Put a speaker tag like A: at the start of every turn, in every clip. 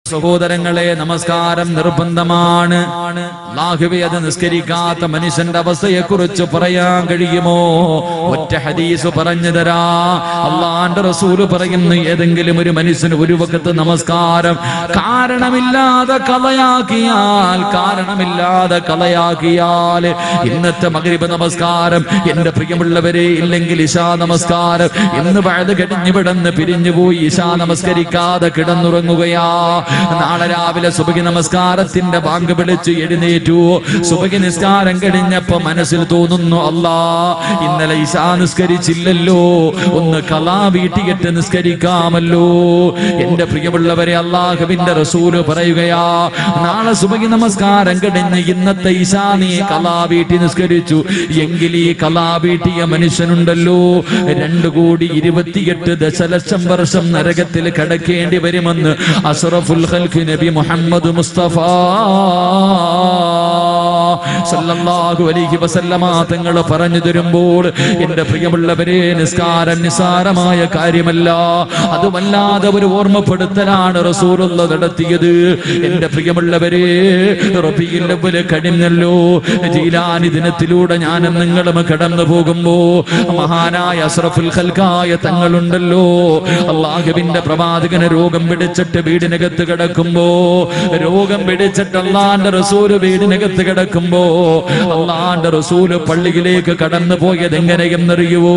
A: സഹോദരങ്ങളെ, നമസ്കാരം നിർബന്ധമാണ്. അല്ലാഹുവേ, അത് നിസ്കരിക്കാത്ത മനുഷ്യന്റെ അവസ്ഥയെക്കുറിച്ച് പറയാൻ കഴിയുമോ? ഒറ്റ ഹദീസ് പറഞ്ഞു തരാ. അല്ലാഹുവിന്റെ റസൂല് പറയുന്നു, ഏതെങ്കിലും ഒരു മനുഷ്യന് ഒരു വഖത്ത് നമസ്കാരം കാരണമില്ലാതെ കളയാക്കിയാൽ ഇന്നത്തെ മഗ്രിബ് നമസ്കാരം, എന്റെ പ്രിയമുള്ളവരെ, ഇല്ലെങ്കിൽ ഇശാ നമസ്കാരം, ഇന്ന് വഅദ് കഴിഞ്ഞ് വിടന്ന് പിരിഞ്ഞുപോയി ഇശാ നമസ്കരിക്കാതെ കിടന്നുറങ്ങുകയാ. നാളെ രാവിലെ സുബഹി നമസ്കാരത്തിന്റെ ബാങ്ക് വിളിച്ച് എഴുന്നേറ്റു. സുബഹി നിസ്കാരം കഴിഞ്ഞപ്പോ മനസ്സിൽ തോന്നുന്നു, അല്ലാ, ഇന്നലെ ഇശാ നിസ്കരിച്ചില്ലല്ലോ, ഒന്ന് ഖളാ വീട്ടിയിട്ട് നിസ്കരിക്കാമല്ലോ. എന്റെ പ്രിയമുള്ളവരെ, അല്ലാഹുവിന്റെ റസൂല് പറയുകയാ, നാളെ സുബഹി നമസ്കാരം കഴിഞ്ഞ് ഇന്നത്തെ ഇശാ നീ ഖളാ വീട്ടി നിസ്കരിച്ചു എങ്കിൽ ഈ ഖളാ വീട്ടിയ മനുഷ്യനുണ്ടല്ലോ 2,28 ദശലക്ഷം വർഷം നരകത്തിൽ കിടക്കേണ്ടി വരുമെന്ന് അഷ്റഫുൽ ഖൽഖ് നബി മുഹമ്മദ് മുസ്തഫ സല്ലല്ലാഹു അലൈഹി വസല്ലമ തങ്ങൾ പറഞ്ഞു തരുമ്പോൾ, എന്റെ പ്രിയമുള്ളവരെ, നിസ്കാരം നിസ്സാരമായ കാര്യമല്ല. അത് വല്ലാതെ ഒരു ഓർമ്മപ്പെടുത്തലാണ് റസൂലുള്ളാഹി നടത്തിയത്. എന്റെ പ്രിയമുള്ളവരെ, റബീഉൽ അവ്വൽ കഴിഞ്ഞല്ലോ. ജീലാനി ദിനത്തിലൂടെ ഞാനും നിങ്ങളും കടന്നു പോകുമ്പോ മഹാനായ അഷ്റഫുൽ ഖൽഖായ തങ്ങളുണ്ടല്ലോ, അല്ലാഹുവിന്റെ പ്രവാചകന് രോഗം പിടിച്ചിട്ട് വീടിനകത്ത് കിടക്കുമ്പോ, രോഗം പിടിച്ചിട്ട് അല്ലാഹുവിന്റെ റസൂല് വീടിനകത്ത് കിടക്കുമ്പോ, അല്ലാഹുവിന്റെ റസൂല് പള്ളിയിലേക്ക് കടന്നു പോയത് എങ്ങനെയെന്നറിയുവോ?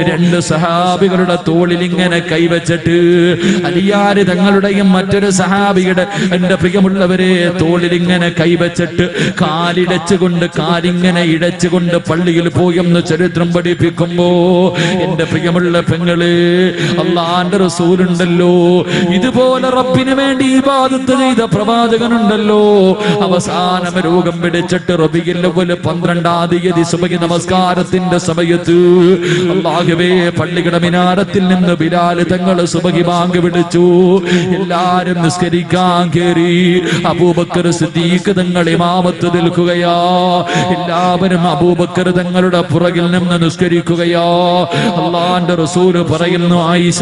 A: 2 സഹാബികളുടെ തോളിൽ ഇങ്ങനെ കൈവച്ചിട്ട്, അലിയാര് തങ്ങളുടെയും മറ്റൊരു സഹാബിയുടെ, എന്റെ പ്രിയമുള്ളവരെ, തോളിൽ ഇങ്ങനെ കൈവച്ചിട്ട് കാലിങ്ങനെ ഇടച്ചുകൊണ്ട് പള്ളിയിൽ പോയെന്ന് ചരിത്രം പഠിപ്പിക്കുമ്പോ, എന്റെ പ്രിയമുള്ള പെങ്ങള്, അല്ലാഹുവിന്റെ റസൂലുണ്ടല്ലോ, ഇതുപോലെ റബ്ബിന് വേണ്ടി ഇബാദത്ത് ചെയ്ത പ്രവാചകനുണ്ടല്ലോ, അവസാനം രോഗം പിടിച്ചിട്ട് റബീഉൽ അവ്വൽ 12-ാം തീയതി സുബഹി നമസ്കാരത്തിന്റെ സമയത്ത് അല്ലാഹുവേ, പള്ളിയുടെ മിനാരത്തിൽ നിന്ന് ബിലാൽ തങ്ങൾ സുബഹി ബാങ്ക് വിളിച്ചു. എല്ലാരും നിസ്കരിക്കാൻ കേറി. അബൂബക്കർ സിദ്ദീഖ് തങ്ങൾ ഇമാമത്ത് നിൽക്കുകയാ. എല്ലാവരും അബൂബക്കർ തങ്ങളുടെ പുറകിൽ നിന്ന് നിസ്കരിക്കുകയാ. അല്ലാഹുവിന്റെ റസൂല് പറയുന്നു, ആയിഷ,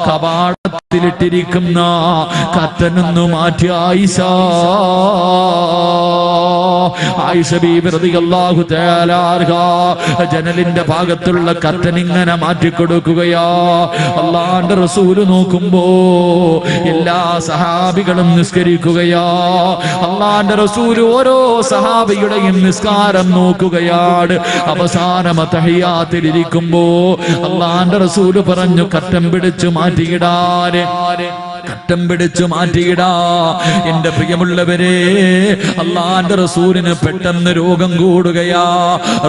A: കവാടത്തിലിട്ടിരിക്കുന്ന കർട്ടനൊന്നു മാറ്റി ആയിഷ. ആയിഷ ബീബി റളിയല്ലാഹു തആല അൻഹാ ജനലിന്റെ ഭാഗത്തുള്ള കർട്ടൻ ഇങ്ങനെ മാറ്റിക്കൊടുക്കുകയാ. അല്ലാഹുവിന്റെ റസൂല് നോക്കുമ്പോ എല്ലാ സഹാബികളും നിസ്കരിക്കുകയാ. അല്ലാഹുവിന്റെ റസൂല് ഓരോ സഹാബിയുടെയും നിസ്കാരം നോക്കുകയാണ്. അവസാനം തഹിയ്യാത്തിൽ ഇരിക്കുമ്പോ അല്ലാഹുവിന്റെ റസൂല് പറഞ്ഞു, കർട്ടൻ പിടിച്ചു മാറ്റിയിടാന്, കട്ടം പിടിച്ചു മാറ്റിയിടാ. എന്റെ പ്രിയമുള്ളവരെ, അല്ലാഹുവിന്റെ റസൂലിന് പെട്ടെന്ന് രോഗം കൂടുകയാ.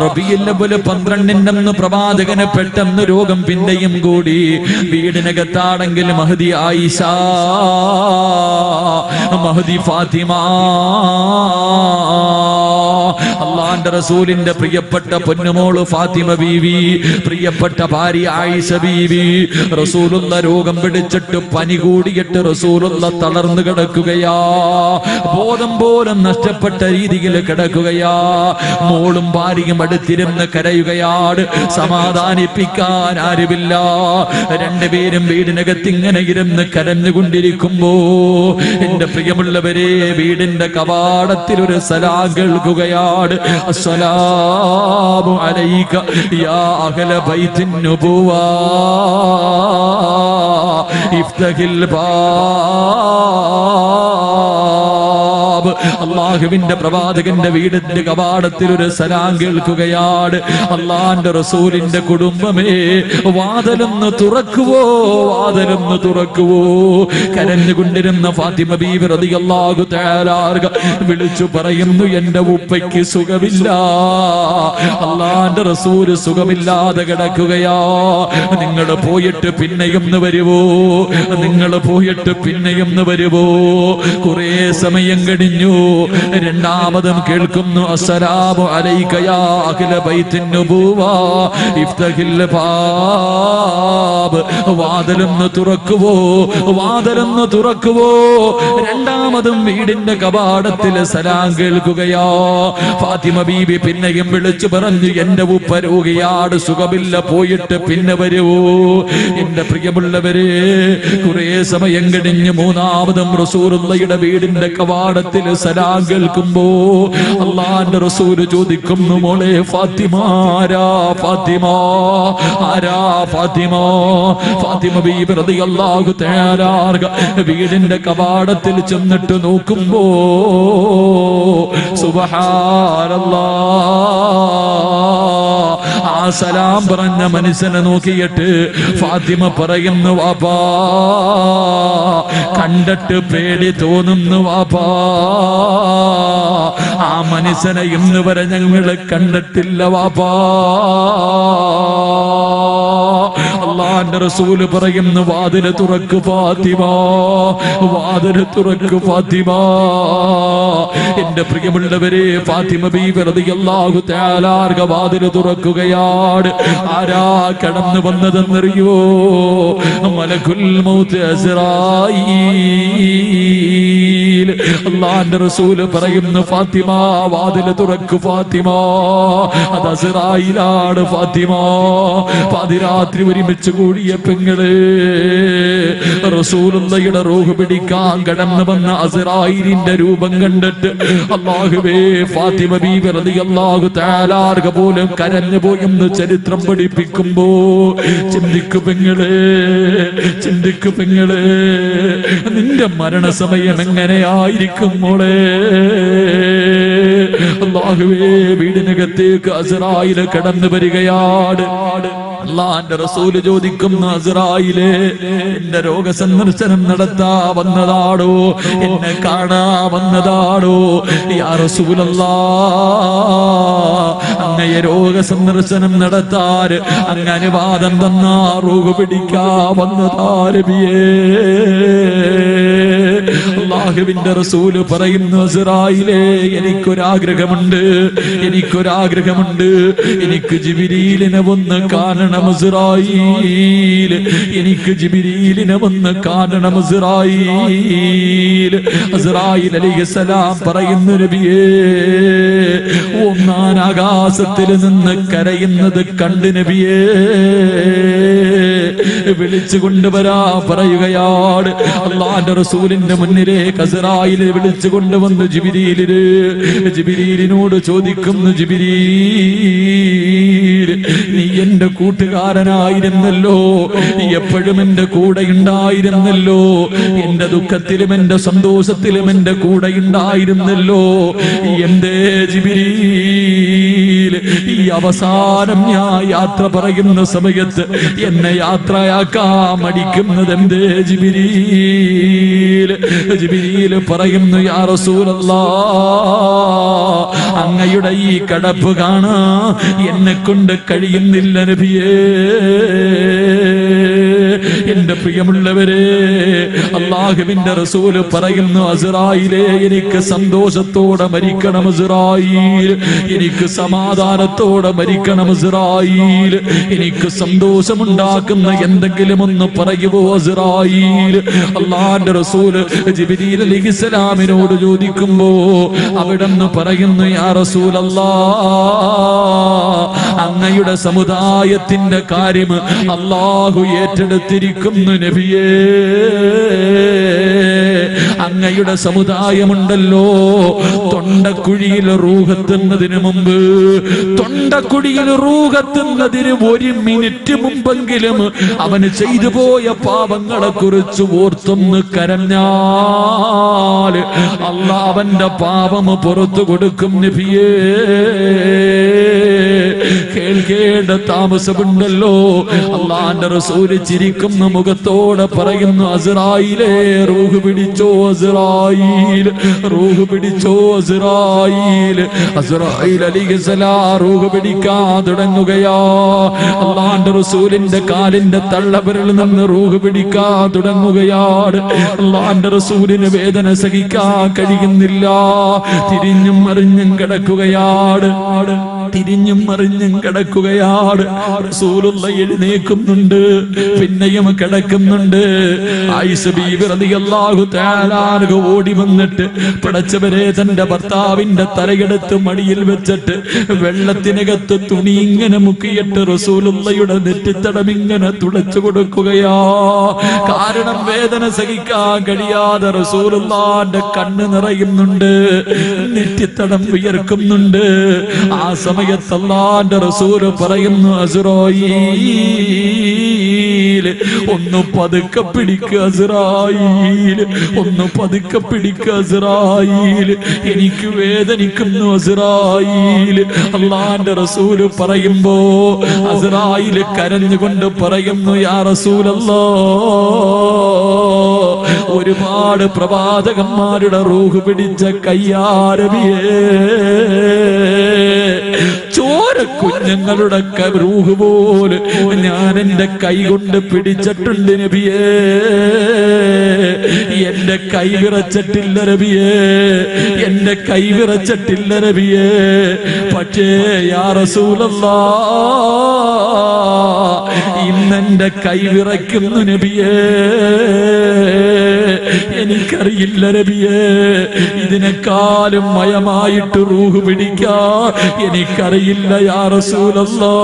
A: റബീഉൽ അവ്വൽ 12-ന് പ്രവാചകന് പെട്ടെന്ന് രോഗം പിന്നെയും കൂടി. വീടിനകത്താണെങ്കിൽ മഹദി ആയിഷ, മഹദി ഫാത്തിമ, അല്ലാഹുവിന്റെ റസൂലിന്റെ പ്രിയപ്പെട്ട പൊന്നുമോള് ഫാത്തിമ ബീവി, പ്രിയപ്പെട്ട ഭാര്യ ആയിഷ ബീവി, റസൂലുള്ളാഹി രോഗം പിടിച്ചിട്ട് പനി കൂടിയിട്ട് റസൂലുള്ളാഹി തളർന്നു കിടക്കുകയാ. ബോധം പോലും നഷ്ടപ്പെട്ട രീതിയിൽ കിടക്കുകയാ. മോളും ഭാര്യയും അടുത്തിരുന്ന് കരയുകയാണ്. സമാധാനിപ്പിക്കാൻ ആരുമില്ല. 2 പേരും വീടിനകത്ത് ഇങ്ങനെ ഇരുന്ന് കരഞ്ഞുകൊണ്ടിരിക്കുമ്പോ, എന്റെ പ്രിയമുള്ളവരെ, വീടിന്റെ കവാടത്തിൽ ഒരു സലാം കേൾക്കുകയാണ്. അസ്സലാമു അലൈക യാ അഹ്ല ബൈത്തിൻ നുബുവ ഇഫ്തഹിൽ ബാബ്. അല്ലാഹുവിന്റെ പ്രവാചകന്റെ വീടിന്റെ കവാടത്തിൽ ഒരു സലാം കേൾക്കുകയാണ്. അല്ലാഹുവിന്റെ റസൂലിന്റെ കുടുംബമേ, വാതിലൊന്ന് തുറക്കുവോ, വാതിലൊന്ന് തുറക്കുവോ. കരഞ്ഞുകൊണ്ടിരുന്ന ഫാത്തിമ ബീവി റളിയല്ലാഹു തആല അൻഹ വിളിച്ചു പറയുന്നു, എന്റെ ഉപ്പയ്ക്ക് സുഖമില്ല. അല്ലാഹുവിന്റെ റസൂല് സുഖമില്ലാതെ കിടക്കുകയാ. നിങ്ങൾ പോയിട്ട് പിന്നെയൊന്ന് വരുവോ, നിങ്ങൾ പോയിട്ട് പിന്നെയൊന്ന് വരുവോ. കുറേ സമയം കഴിഞ്ഞു. കഴിഞ്ഞു. രണ്ടാമതും കേൾക്കുന്നു അസ്സലാമു അലൈക യാ അഹ്ല ബൈത്തിൻ നുബുവ ഇഫ്തഹിൽ ബാബ്. വാതിലൊന്ന് തുറക്കുവോ, വാതിലൊന്ന് തുറക്കുവോ. രണ്ടാമതും വീടിന്റെ കവാടത്തിൽ സലാം കേൾക്കുകയാ. ഫാത്തിമ ബീബി പിന്നെയും വിളിച്ചു പറഞ്ഞു, എന്റെ ഉപ്പ രോഗിയാട്, സുഖമില്ല, പോയിട്ട് പിന്നെ വരുവോ. എന്റെ പ്രിയമുള്ളവരെ, കുറെ സമയം കഴിഞ്ഞ് മൂന്നാമതും റസൂലുള്ളാഹിയുടെ വീടിന്റെ കവാടത്തിൽ സലാം കേൾക്കുമ്പോ അള്ളാന്റെ റസൂല് ചോദിക്കുന്നു, മോളെ ഫാത്തിമ, ആരാ ഫാത്തിമ, ആരാ ഫാത്തിമ? ഫാത്തിമ ബീബി റളിയല്ലാഹു തആല വീടിന്റെ കവാടത്തിൽ ചെന്നിട്ട് നോക്കുമ്പോ സുബ്ഹാനല്ലാഹ്, ആ സലാം പറഞ്ഞ മനുഷ്യനെ നോക്കിയിട്ട് ഫാത്തിമ പറയുന്നു, വാപ്പാ കണ്ടിട്ട് പേടി തോന്നുന്നു വാപ്പാ, ആ മനുഷ്യനെ ഇന്ന് വരെ ഞങ്ങള് കണ്ടിട്ടില്ല വാപ്പാ. അള്ളാന്റെ റസൂല് പറയുന്നു, വാതില് തുറക്ക് ഫാത്തിമ, വാതില് തുറക്ക് ഫാത്തിമ. എന്റെ പ്രിയമുള്ളവരെ, ഫാത്തിമ ബീബി റളിയല്ലാഹു തആല വാതില് തുറക്കുകയാണ്. ആരാ കടന്നു വന്നതെന്നറിയോ? മലക്കുൽ മൗത്ത് അസ്റായീൽ. അള്ളാന്റെ റസൂല് പറയുന്നു, ഫാത്തിമ വാതില് തുറക്ക് ഫാത്തിമ, അത് അസ്റായീലാണ് ഫാത്തിമ. പാതിരാത്രി ഒരുമിച്ച് കൂടിയ പെങ്ങളെ, റസൂലുള്ളാഹിയുടെ റൂഹ് പിടിക്കാൻ കടന്നു വന്ന അസ്റായീലിന്റെ രൂപം കണ്ടിട്ട് അല്ലാഹുവേ, ഫാത്തിമ ബീബി റളിയല്ലാഹു തആല പോലും കരഞ്ഞു പോയെന്ന് ചരിത്രം പഠിപ്പിക്കുമ്പോ ചിന്തിക്കു പെങ്ങളെ, ചിന്തിക്കു പെങ്ങളെ, നിന്റെ മരണസമയം എങ്ങനെയായിരിക്കും മോളെ? അല്ലാഹുവേ, വീടിനകത്തേക്ക് അസ്റായീൽ കടന്നു വരികയാണ്. അള്ളാന്റെ റസൂല് ചോദിക്കുന്നു, അസ്റായീലേ, എന്റെ രോഗസന്ദർശനം നടത്താ വന്നതാടോ, എന്നെ കാണാ വന്നതാടോ? യാ റസൂലല്ലാഹ്, അങ്ങയെ രോഗസന്ദർശനം നടത്താൻ അങ്ങ് അനുവാദം തന്നാ റൂഹ് പിടിക്കാ വന്നതാ നബിയേ. അല്ലാഹുവിന്റെ റസൂല് പറയുന്നു, അസ്റായീലേ, എനിക്കൊരാഗ്രഹമുണ്ട്, എനിക്കൊരാഗ്രഹമുണ്ട്, എനിക്ക് ജിബ്രീലിനെ ഒന്ന് കാണണം അസ്റായീൽ, എനിക്ക് ജിബ്രീലിനെ ഒന്ന് കാണണം അസ്റായീൽ. അസ്റായീൽ അലൈഹിസ്സലാം പറയുന്നു, നബിയേ, ഒന്നാം ആകാശത്തിൽ നിന്ന് കരയുന്നത് കണ്ട് നബിയേ വിളിച്ചു കൊണ്ടുവരാ പറയുകയാണ്. അള്ളാന്റെ റസൂലിന്റെ മുന്നിലേക്ക് അസ്റായീൽ വിളിച്ചു കൊണ്ടുവന്ന് ജിബ്രീലിനോട് ചോദിക്കുന്നു, ജിബ്രീൽ, നീ എന്റെ കൂട്ടുകാരനായിരുന്നല്ലോ, എപ്പോഴും എന്റെ കൂടെ ഉണ്ടായിരുന്നല്ലോ, എന്റെ ദുഃഖത്തിലും എന്റെ സന്തോഷത്തിലും എന്റെ കൂടെ ഉണ്ടായിരുന്നല്ലോ, എന്തേ ജിബ്രീൽ ഈ അവസാനം ഞാൻ യാത്ര പറയുന്ന സമയത്ത് എന്നെ യാത്രയാക്കാൻ മടിക്കുന്നത് എന്തേ ജിബ്രീൽ? ജിബ്രീൽ പറയുന്നു, യാ റസൂലല്ലാഹ്, അങ്ങയുടെ ഈ കടപ്പ് കാണാ എന്നെ കൊണ്ട് കഴിയുന്നില്ല നബിയേ. എന്റെ പ്രിയമുള്ളവരെ, അല്ലാഹുവിന്റെ റസൂല് പറയുന്നു, അസ്റായീലേ, എനിക്ക് സന്തോഷത്തോടെ മരിക്കണം അസ്റായീൽ, എനിക്ക് സമാധാനത്തോടെ മരിക്കണം അസ്റായീൽ, എനിക്ക് സന്തോഷമുണ്ടാക്കുന്ന എന്തെങ്കിലും ഒന്ന് പറയുവോ അസ്റായീൽ? അല്ലാഹുവിന്റെ റസൂല് ജിബ്രീൽ അലൈഹിസ്സലാമിനോട് ചോദിക്കുമ്പോ അവിടെന്ന് പറയുന്നു, യാ റസൂലല്ലാഹ്, അങ്ങയുടെ സമുദായത്തിന്റെ കാര്യം അല്ലാഹു ഏറ്റെടുത്തിരിക്കുന്നു നബിയേ. അങ്ങയുടെ സമുദായമുണ്ടല്ലോ, തൊണ്ടക്കുഴിയിൽ റൂഹെത്തുന്നതിന് മുമ്പ്, തൊണ്ടക്കുഴിയിൽ റൂഹെത്തുന്നതിന് 1 മിനിറ്റ് മുമ്പെങ്കിലും അവന് ചെയ്തു പോയ പാപങ്ങളെ കുറിച്ച് ഓർത്തൊന്ന് കരഞ്ഞാൽ അല്ലാഹ് അവന്റെ പാപം പുറത്തു കൊടുക്കും നബിയേ. കേൾക്കേണ്ട താമസമുണ്ടല്ലോ. അള്ളാന്റെ റസൂല് ചിരിക്കുന്ന മുഖത്തോടെ പറയുന്നു, അസ്റായീലേ റൂഹ് പിടിച്ചോ, അസ്റായീൽ റൂഹ് പിടിച്ചോ, അസ്റായീൽ. അസ്റായീൽ അലൈഹിസ്സലാം റൂഹ് പിടിക്കാൻ തുടങ്ങുകയാ. അള്ളാന്റെ റസൂലിന്റെ കാലിന്റെ തള്ളവിരലിൽ നിന്ന് റൂഹ് പിടിക്കാൻ തുടങ്ങുകയാണ്. അള്ളാന്റെ റസൂലിന് വേദന സഹിക്കാൻ കഴിയുന്നില്ല. തിരിഞ്ഞും മറിഞ്ഞും കിടക്കുകയാണ്, തിരിഞ്ഞും മറിഞ്ഞും കിടക്കുകയാണ്. റസൂലുള്ള എഴുന്നേൽക്കുന്നുണ്ട്, പിന്നെയും കിടക്കുന്നുണ്ട്. ആയിഷ ബീവി റളിയല്ലാഹു തആല അൻഹ ഓടി വന്നിട്ട് പടച്ചവരെ തന്റെ ഭർത്താവിന്റെ തലയെടുത്ത് മടിയിൽ വെച്ചിട്ട് വെള്ളത്തിനകത്ത് തുണി ഇങ്ങനെ മുക്കിയിട്ട് റസൂലുള്ളയുടെ നെറ്റിത്തടം ഇങ്ങനെ തുടച്ചു കൊടുക്കുകയാ. കാരണം വേദന സഹിക്കാൻ കഴിയാതെ റസൂലുള്ളാന്റെ കണ്ണ് നിറയുന്നുണ്ട്, നെറ്റിത്തടം വിയർക്കുന്നുണ്ട്. ആ സമയത്ത് അല്ലാഹുവിന്റെ റസൂൽ പറയുന്നു, അസ്റായീൽ ഒന്ന് പതുക്കെ പിടിക്കുക, അസ്റായീൽ ഒന്ന് പതുക്കെ പിടിക്കുക, അസ്റായീൽ എനിക്ക് വേദനിക്കുന്നു, അസ്റായീൽ. അല്ലാഹുവിന്റെ റസൂൽ പറയുമ്പോ അസ്റായീൽ കരഞ്ഞുകൊണ്ട് പറയുന്നു, യാ റസൂലല്ലാഹ്, ഒരുപാട് പ്രവാചകന്മാരുടെ റൂഹ് പിടിച്ച കയ്യാരവിയേ, ചോര കുഞ്ഞുങ്ങളുടെ റൂഹ് പോലെ ഞാൻ എന്റെ കൈ കൊണ്ട് പിടിച്ചിട്ടുണ്ട് നബിയേ. എന്റെ കൈ വിറച്ചിട്ടില്ല നബിയേ, എന്റെ കൈ വിറച്ചിട്ടില്ല നബിയേ. പക്ഷേ യാ റസൂലല്ലാഹ്, ഇന്നെന്റെ കൈ വിറയ്ക്കുന്നു നബിയേ. എനിക്കറിയില്ല നബിയേ, ഇതിനെക്കാളും മയമായിട്ട് റൂഹ് പിടിക്കാൻ എനിക്കറിയില്ല യാ റസൂലല്ലാഹ്.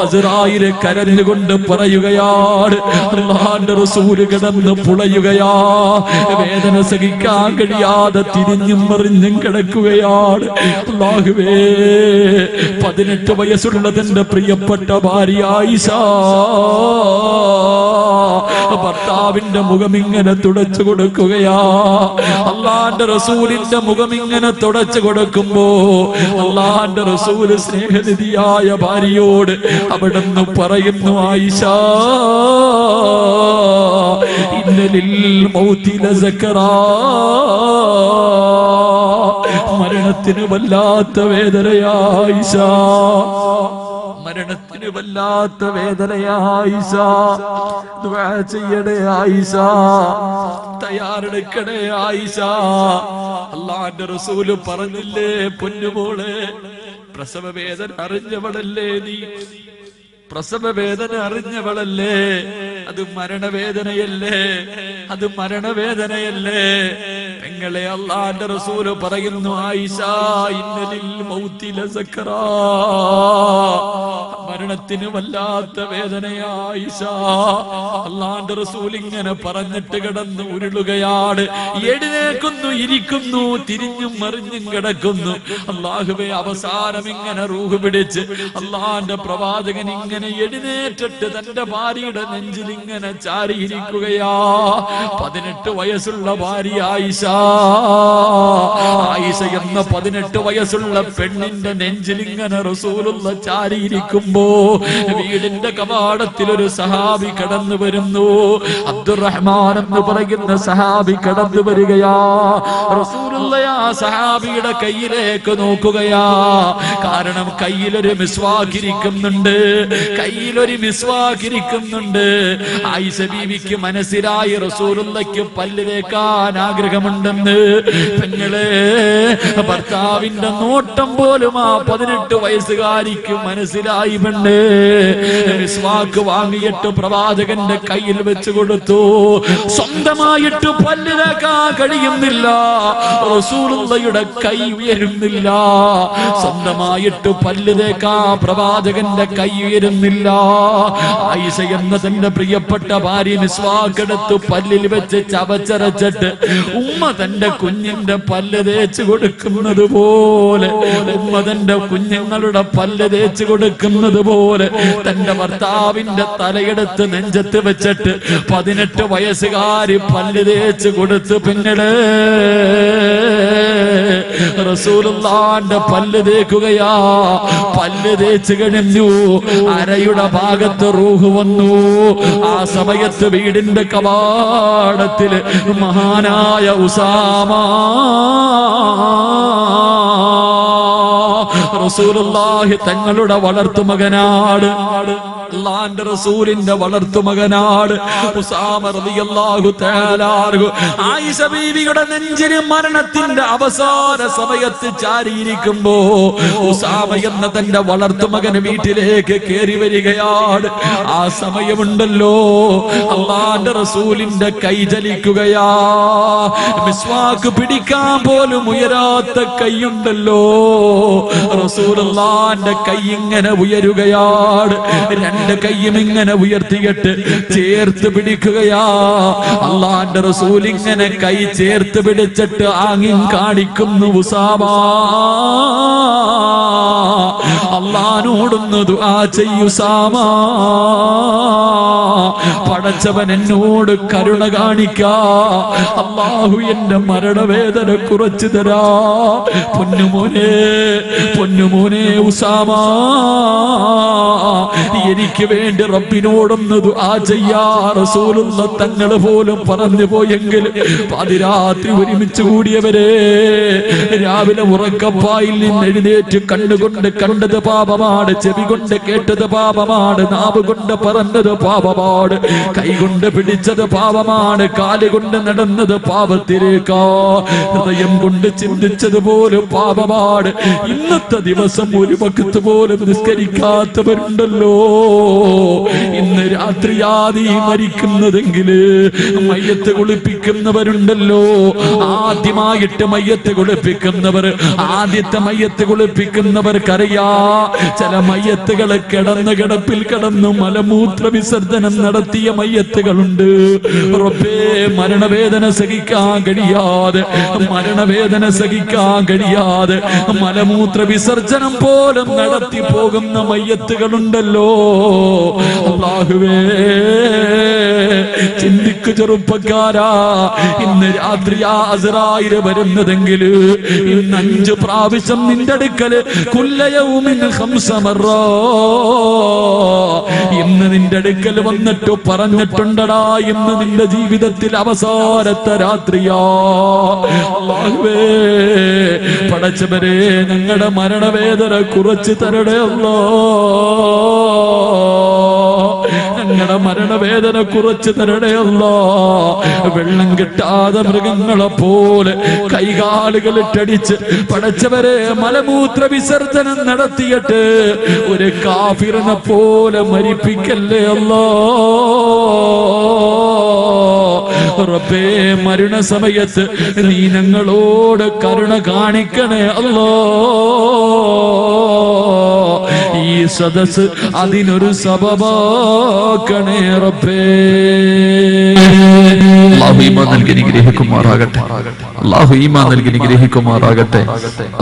A: അസ്റായീൽ കരഞ്ഞുകൊണ്ട് പറയുകയാണ്. അല്ലാഹുവിന്റെ റസൂല് കിടന്ന് പുളയുകയാ. വേദന സഹിക്കാൻ കഴിയാതെ തിരിഞ്ഞും മറിഞ്ഞും കിടക്കുകയാണ്. അല്ലാഹുവേ, 18 വയസ്സുള്ള തന്റെ പ്രിയപ്പെട്ട ഭാര്യ ആയിഷ ഭർത്താവിന്റെ മുഖം ഇങ്ങനെ തുടച്ചു കൊടുക്കുകയാ. അല്ലാഹുവിന്റെ റസൂലിന്റെ മുഖം ഇങ്ങനെ തുടച്ചു കൊടുക്കുമ്പോ അല്ലാഹുവിന്റെ റസൂല് സ്നേഹനിധിയായ ഭാര്യയോട് അവിടുന്ന് പറയുന്നു, ആയിഷ, ഇന്നലിൽ മൗതി ലസക്കറാ, മരണത്തിന് വല്ലാത്ത വേദനയാ ആയിഷ, മരണത്തിന് വല്ലാത്ത വേദനയാ ആയിഷ. ദുആ ചെയ്യണേ ആയിഷ, തയ്യാറെടുക്കണേ ആയിഷ. അല്ലാഹുവിന്റെ റസൂല് പറഞ്ഞില്ലേ, പൊന്നുമോളെ, പ്രസവ വേദന അറിഞ്ഞവളല്ലേ നീ, പ്രസവ വേദന അറിഞ്ഞവളല്ലേ, അത് മരണവേദനയല്ലേ, അത് മരണവേദനയല്ലേ. പെങ്ങളെ, അല്ലാഹുവിന്റെ റസൂല് പറയുന്നു, ആയിഷ, ഇന്നലിൽ മൗതി ലസക്കറാ, മരണത്തിന് വല്ലാത്ത വേദനയാ ആയിഷ. അല്ലാഹുവിന്റെ റസൂൽ ഇങ്ങനെ പറഞ്ഞിട്ട് കിടന്ന് ഉരുളുകയാണ്. എഴുന്നേൽക്കുന്നു, ഇരിക്കുന്നു, തിരിഞ്ഞും മറിഞ്ഞും കിടക്കുന്നു. അല്ലാഹുവേ, അവസാനം ഇങ്ങനെ റൂഹ് പിടിച്ച് അല്ലാഹുവിന്റെ പ്രവാചകൻ ഇങ്ങനെ എഴുന്നേറ്റിട്ട് തന്റെ ഭാര്യയുടെ നെഞ്ചിൽ ഇങ്ങനെ ചാരിയിരിക്കുകയാ. 18 വയസ്സുള്ള ഭാര്യ ആയിഷ, ആയിഷ എന്ന 18 വയസ്സുള്ള പെണ്ണിന്റെ നെഞ്ചിൽ ഇങ്ങനെ റസൂലുള്ള ചാരിയിരിക്കുമ്പോ വീടിന്റെ കവാടത്തിൽ ഒരു സഹാബി കടന്നു വരുന്നു. അബ്ദുറഹ്മാൻ എന്ന് പറയുന്ന സഹാബി കടന്നു വരികയാ. റസൂലുള്ള ആ സഹാബിയുടെ കയ്യിലേക്ക് നോക്കുകയാ. കാരണം കയ്യിലൊരു മിസ്വാക്ക് ഇരിക്കുന്നുണ്ട്, കയ്യിലൊരു മിസ്വാക്ക് ഇരിക്കുന്നുണ്ട്. ആയിഷ ബീവിക്ക് മനസ്സിലായി റസൂലുള്ളാഹിക്ക് പല്ല് തേക്കാൻ ആഗ്രഹമുണ്ടെന്ന്. പെങ്ങളെ, ഭർത്താവിന്റെ നോട്ടം പോലും ആ 18 വയസ്സുകാരിക്ക് മനസ്സിലായി. പെണ്ണ് മിസ്വാക്ക് വാങ്ങിയിട്ട് പ്രവാചകന്റെ കയ്യിൽ വെച്ച് കൊടുത്തു. സ്വന്തമായിട്ട് പല്ല് തേക്കാൻ കഴിയുന്നില്ല, റസൂലുള്ളാഹിയുടെ കൈ ഉയരുന്നില്ല. സ്വന്തമായിട്ട് പല്ല് തേക്കാൻ പ്രവാചകന്റെ കൈ ഉയരുന്നില്ല. ആയിഷ എന്ന തന്റെ പ്രിയപ്പെട്ട ഭാര്യ മിസ്വാക്ക് എടുത്ത് പല്ലിൽ വെച്ച് ചവച്ചരച്ചിട്ട് ഉമ്മ തന്റെ കുഞ്ഞിന്റെ പല്ല് തേച്ച് കൊടുക്കുന്നത് പോലെ, ഉമ്മ തന്റെ കുഞ്ഞുങ്ങളുടെ പല്ല് തേച്ച് കൊടുക്കുന്നത് പോലെ തന്റെ ഭർത്താവിന്റെ തലയെടുത്ത് നെഞ്ചത്ത് വെച്ചിട്ട് 18 വയസ്സുകാരി പല്ല് തേച്ച് കൊടുത്ത് പിന്നീട് റസൂലുള്ളാന്റെ പല്ല് തേക്കുകയാ. പല്ല് തേച്ച് കഴിഞ്ഞു, അരയുടെ ഭാഗത്ത് റൂഹ് വന്നു. ആ സമയത്ത് വീടിന്റെ കവാടത്തിൽ മഹാനായ ഉസാമ റസൂലുള്ളാഹി തങ്ങളുടെ വളർത്തുമകനാണ്, അല്ലാഹുവിന്റെ റസൂലിന്റെ വളർത്തുമകനാണ് ഉസാമ റളിയല്ലാഹു തആല അൻഹു. ആയിഷ ബീവിയുടെ നെഞ്ചിന് മരണത്തിന്റെ അവസാന സമയത്ത് ചാരിയിരിക്കുമ്പോ ഉസാമ എന്ന തന്റെ വളർത്തുമകൻ വീട്ടിലേക്ക് കയറി വരികയാണ്. ആ സമയമുണ്ടല്ലോ അല്ലാഹുവിന്റെ റസൂലിന്റെ കൈ ചലിക്കുകയാ. മിസ്വാക്ക് പിടിക്കാൻ പോലും ഉയരാത്ത കൈയുണ്ടല്ലോ, റസൂലുള്ളാഹിന്റെ കൈ ഇങ്ങനെ ഉയരുകയാണ്. രണ്ട് കൈയും ഇങ്ങനെ ഉയർത്തിയിട്ട് ചേർത്ത് പിടിക്കുകയാ. അല്ലാഹുവിന്റെ റസൂൽ ഇങ്ങനെ കൈ ചേർത്ത് പിടിച്ചിട്ട് ആംഗ്യം കാണിക്കുന്നു. ഉസാമ അല്ലാഹുവോടൊന്ന് ദുആ ചെയ്യൂ ഉസാമ, പടച്ചവൻ എന്നോട് കരുണ കാണിക്കാ, അല്ലാഹു എന്റെ മരണവേദന കുറച്ചു തരാ. പൊന്നുമോനെ പൊന്നുമോനെ ഉസാമ, എനിക്ക് വേണ്ടി റബ്ബിനോടൊന്ന് ദുആ ചെയ്യാ. റസൂലുള്ള തങ്ങൾ പോലും പറഞ്ഞു പോയെങ്കിൽ പാതിരാത്രി ഒരുമിച്ച് കൂടിയവരെ രാവിലെ ഉറക്കപ്പായിൽ നിന്ന് എഴുന്നേറ്റ് കണ്ണുകൊണ്ട് കണ്ടത് പാപമാണ്, ചെവി കൊണ്ട് കേട്ടത് പാപമാണ്, നാവ് കൊണ്ട് പറഞ്ഞത് പാപമാണ്, കൈകൊണ്ട് പിടിച്ചത് പാപമാണ്, കാലുകൊണ്ട് നടന്നത് പാപത്തിലേക്കാ, ഹൃദയം കൊണ്ട് ചിന്തിച്ചത് പോലും പാപമാണ്. ഇന്നത്തെ ദിവസം ഒരു വഖത്ത് പോലും നിസ്കരിക്കാത്തവരുണ്ടല്ലോ. ഇന്ന് രാത്രിയാദി മരിക്കുന്നതെങ്കില് മയ്യത്ത് കുളിപ്പിക്കുന്നവരുണ്ടല്ലോ. ആദ്യമായിട്ട് മയ്യത്ത് കുളിപ്പിക്കുന്നവർ, ആദ്യത്തെ മയ്യത്ത് കുളിപ്പിക്കുന്നവർക്കറിയാ ചില മയ്യത്തുകൾ കിടപ്പിൽ കിടന്ന് മലമൂത്ര വിസർജനം നടത്തിയ മയ്യത്തുകളുണ്ട്. റബ്ബേ, മരണവേദന സഹിക്കാൻ കഴിയാതെ, മരണവേദന സഹിക്കാൻ കഴിയാതെ മലമൂത്ര വിസർജനം പോലും നടത്തി പോകുന്ന മയ്യത്തുകളുണ്ടല്ലോ. അല്ലാഹുവേ, ചിന്തിക്കു ചെറുപ്പക്കാരാ, ഇന്ന് രാത്രി അസ്റായിൽ വരുന്നതെങ്കിൽ ഇന്ന് 5 പ്രാവശ്യം നിന്റെ അടുക്കൽ കുല്ലയൗമിൻ 5 മറ ഇന്ന് നിന്റെ അടുക്കൽ വന്നിട്ട് പറഞ്ഞിട്ടുണ്ടടാ, ഇന്ന് നിന്റെ ജീവിതത്തിൽ അവസാനത്തെ രാത്രിയാ. അല്ലാഹുവേ, പടച്ചവരെ, ഞങ്ങളുടെ മരണവേദന കുറച്ച് തരണേ അല്ലാ, ഞങ്ങളുടെ മരണവേദന കുറച്ച് തരണേ അല്ലാ. വെള്ളം കിട്ടാതെ മൃഗങ്ങളെ പോലെ കൈകാലുകളിട്ടടിച്ച് പടച്ചവരെ മലമൂത്ര വിസർജനം നടത്തിയിട്ട് ഒരു കാഫിറിനെ പോലെ മരിപ്പിക്കല്ലേ അല്ലാ. റബ്ബേ, മരണസമയത്ത് നീ ഞങ്ങളോട് കരുണ കാണിക്കണേ അല്ലാ. ഈ സദസ് അതിനൊരു സബബാക്കണേ റബ്ബേ. അല്ലാഹു ഈമാൻ നൽകി അനുഗ്രഹിക്കുമാറാകട്ടെ, അല്ലാഹു ഈമാൻ നൽകി അനുഗ്രഹിക്കുമാറാകട്ടെ.